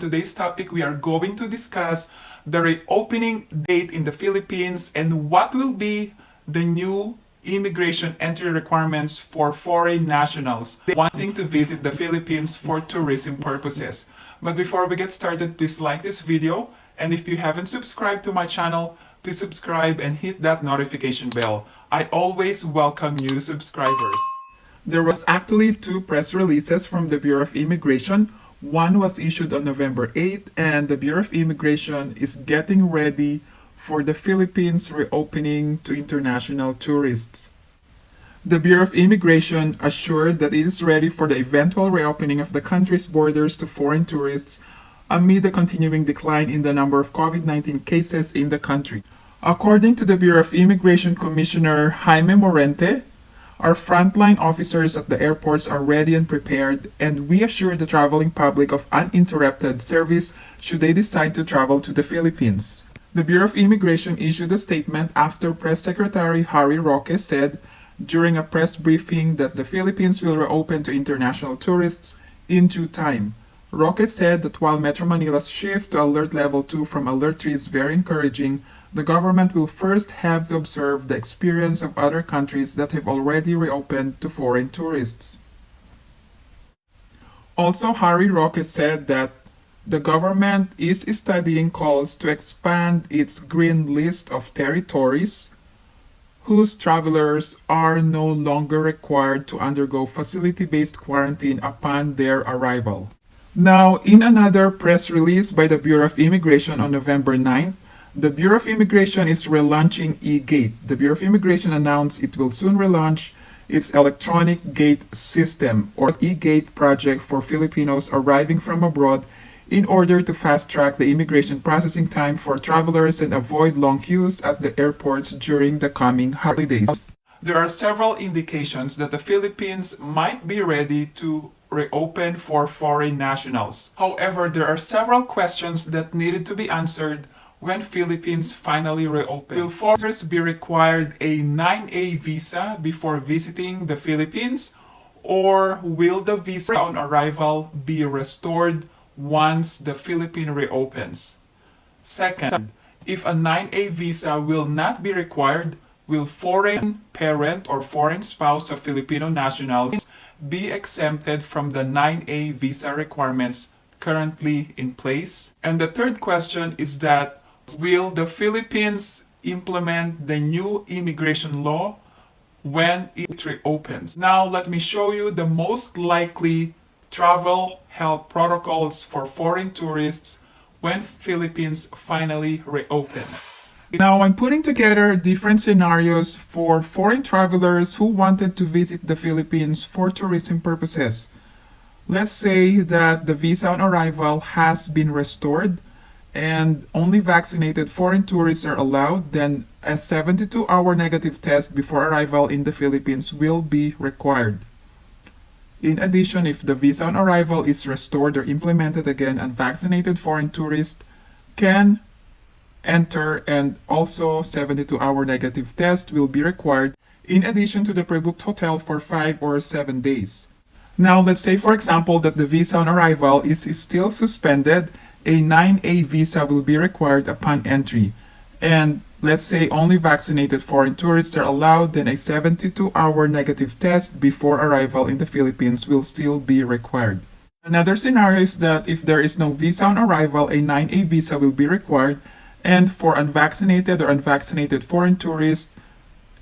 today's topic, we are going to discuss the reopening date in the Philippines and what will be the new immigration entry requirements for foreign nationals wanting to visit the Philippines for tourism purposes. But before we get started, please like this video, and if you haven't subscribed to my channel, please subscribe and hit that notification bell. I always welcome new subscribers. There was actually two press releases from the Bureau of Immigration. One was issued on November 8th, and the Bureau of Immigration is getting ready for the Philippines reopening to international tourists. The Bureau of Immigration assured that it is ready for the eventual reopening of the country's borders to foreign tourists amid the continuing decline in the number of COVID-19 cases in the country. According to the Bureau of Immigration Commissioner Jaime Morente, our frontline officers at the airports are ready and prepared, and we assure the traveling public of uninterrupted service should they decide to travel to the Philippines. The Bureau of Immigration issued a statement after Press Secretary Harry Roque said during a press briefing that the Philippines will reopen to international tourists in due time. Roque said that while Metro Manila's shift to Alert Level 2 from Alert 3 is very encouraging, the government will first have to observe the experience of other countries that have already reopened to foreign tourists. Also, Harry Roque said that the government is studying calls to expand its green list of territories whose travelers are no longer required to undergo facility-based quarantine upon their arrival. Now, in another press release by the Bureau of Immigration on November 9th, the Bureau of Immigration is relaunching eGate. The Bureau of Immigration announced it will soon relaunch its electronic gate system, or eGate project, for Filipinos arriving from abroad in order to fast-track the immigration processing time for travelers and avoid long queues at the airports during the coming holidays. There are several indications that the Philippines might be ready to reopen for foreign nationals. However, there are several questions that needed to be answered when Philippines finally reopen. Will foreigners be required a 9A visa before visiting the Philippines, or will the visa on arrival be restored once the Philippine reopens? Second, if a 9A visa will not be required, will foreign parent or foreign spouse of Filipino nationals be exempted from the 9A visa requirements currently in place? And the third question is that, will the Philippines implement the new immigration law when it reopens? Now, let me show you the most likely travel health protocols for foreign tourists when Philippines finally reopens. Now, I'm putting together different scenarios for foreign travelers who wanted to visit the Philippines for tourism purposes. Let's say that the visa on arrival has been restored and only vaccinated foreign tourists are allowed, then a 72-hour negative test before arrival in the Philippines will be required. In addition, if the visa on arrival is restored or implemented again, unvaccinated foreign tourists can enter, and also 72-hour negative test will be required in addition to the pre-booked hotel for 5 or 7 days. Now, let's say for example that the visa on arrival is still suspended. A 9A visa will be required upon entry, and let's say only vaccinated foreign tourists are allowed, then a 72-hour negative test before arrival in the Philippines will still be required. Another scenario is that if there is no visa on arrival, a 9A visa will be required, and for unvaccinated or unvaccinated foreign tourists,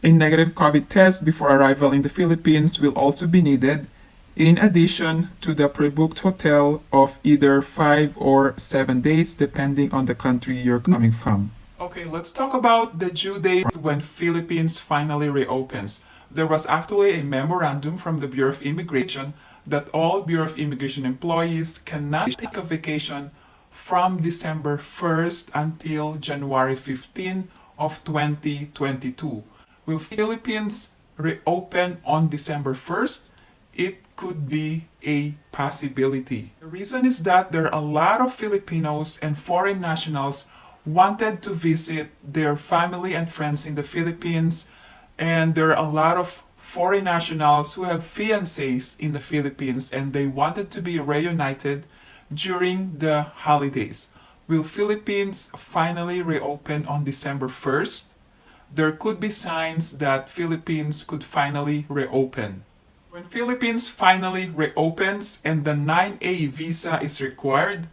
a negative COVID test before arrival in the Philippines will also be needed, in addition to the pre-booked hotel of either 5 or 7 days depending on the country you're coming from. Okay, let's talk about the due date when Philippines finally reopens. There was actually a memorandum from the Bureau of Immigration that all Bureau of Immigration employees cannot take a vacation from December 1st until January 15 of 2022. Will Philippines reopen on December 1st? It could be a possibility. The reason is that there are a lot of Filipinos and foreign nationals wanted to visit their family and friends in the Philippines, and there are a lot of foreign nationals who have fiancés in the Philippines and they wanted to be reunited during the holidays. Will Philippines finally reopen on December 1st? There could be signs that Philippines could finally reopen. When Philippines finally reopens and the 9A visa is required,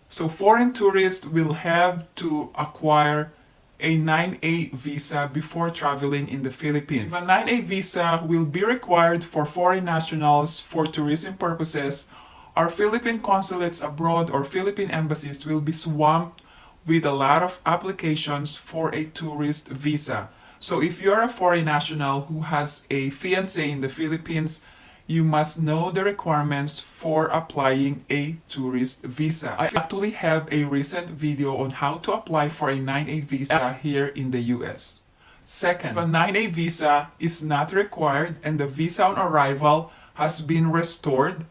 so foreign tourists will have to acquire a 9A visa before traveling in the Philippines. The 9A visa will be required for foreign nationals for tourism purposes. Our Philippine consulates abroad or Philippine embassies will be swamped with a lot of applications for a tourist visa. So if you're a foreign national who has a fiancé in the Philippines, you must know the requirements for applying a tourist visa. I actually have a recent video on how to apply for a 9A visa here in the US. Second, if a 9A visa is not required and the visa on arrival has been restored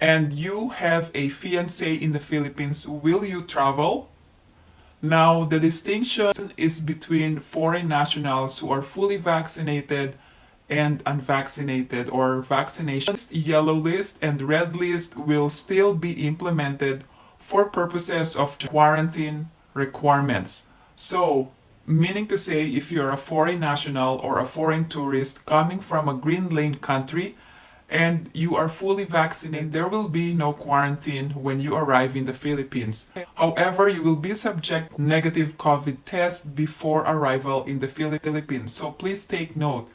and you have a fiancé in the Philippines, will you travel? Now, the distinction is between foreign nationals who are fully vaccinated and unvaccinated or vaccinations. Yellow list and red list will still be implemented for purposes of quarantine requirements. So, meaning to say, if you're a foreign national or a foreign tourist coming from a green lane country and you are fully vaccinated, there will be no quarantine when you arrive in the Philippines. However, you will be subject to negative COVID test before arrival in the Philippines. So please take note,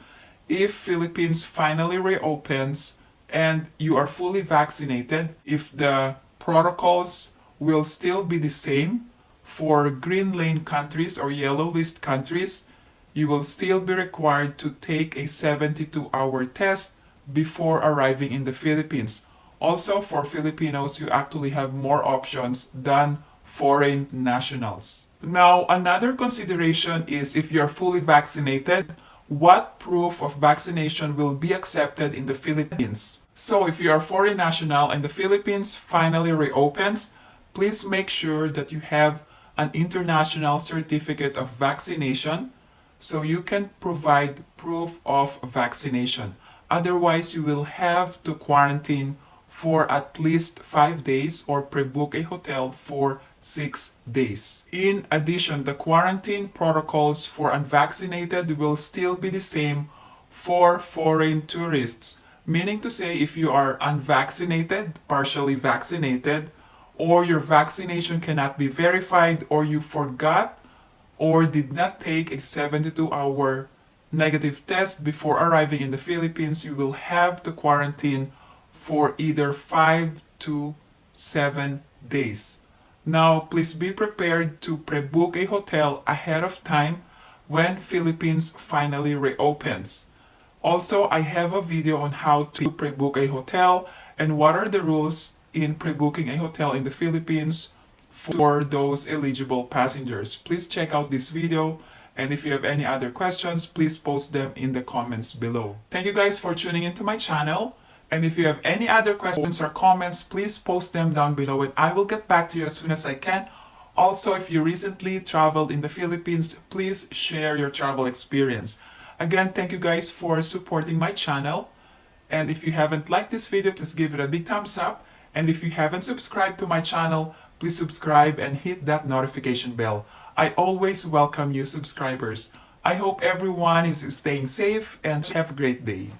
if Philippines finally reopens and you are fully vaccinated, if the protocols will still be the same for green lane countries or yellow list countries, you will still be required to take a 72-hour test before arriving in the Philippines. Also, for Filipinos, you actually have more options than foreign nationals. Now, another consideration is if you're fully vaccinated, what proof of vaccination will be accepted in the Philippines? So, if you are foreign national and the Philippines finally reopens, please make sure that you have an international certificate of vaccination so you can provide proof of vaccination. Otherwise, you will have to quarantine for at least 5 days or pre-book a hotel for 6 days. In addition, the quarantine protocols for unvaccinated will still be the same for foreign tourists. Meaning to say, if you are unvaccinated, partially vaccinated, or your vaccination cannot be verified, or you forgot or did not take a 72-hour negative test before arriving in the Philippines, you will have to quarantine for either 5 to 7 days. Now, please be prepared to pre-book a hotel ahead of time when Philippines finally reopens. Also, I have a video on how to pre-book a hotel and what are the rules in pre-booking a hotel in the Philippines for those eligible passengers. Please check out this video. And if you have any other questions, please post them in the comments below. Thank you guys for tuning into my channel. And if you have any other questions or comments, please post them down below and I will get back to you as soon as I can. Also, if you recently traveled in the Philippines, please share your travel experience. Again, thank you guys for supporting my channel. And if you haven't liked this video, please give it a big thumbs up. And if you haven't subscribed to my channel, please subscribe and hit that notification bell. I always welcome new subscribers. I hope everyone is staying safe and have a great day.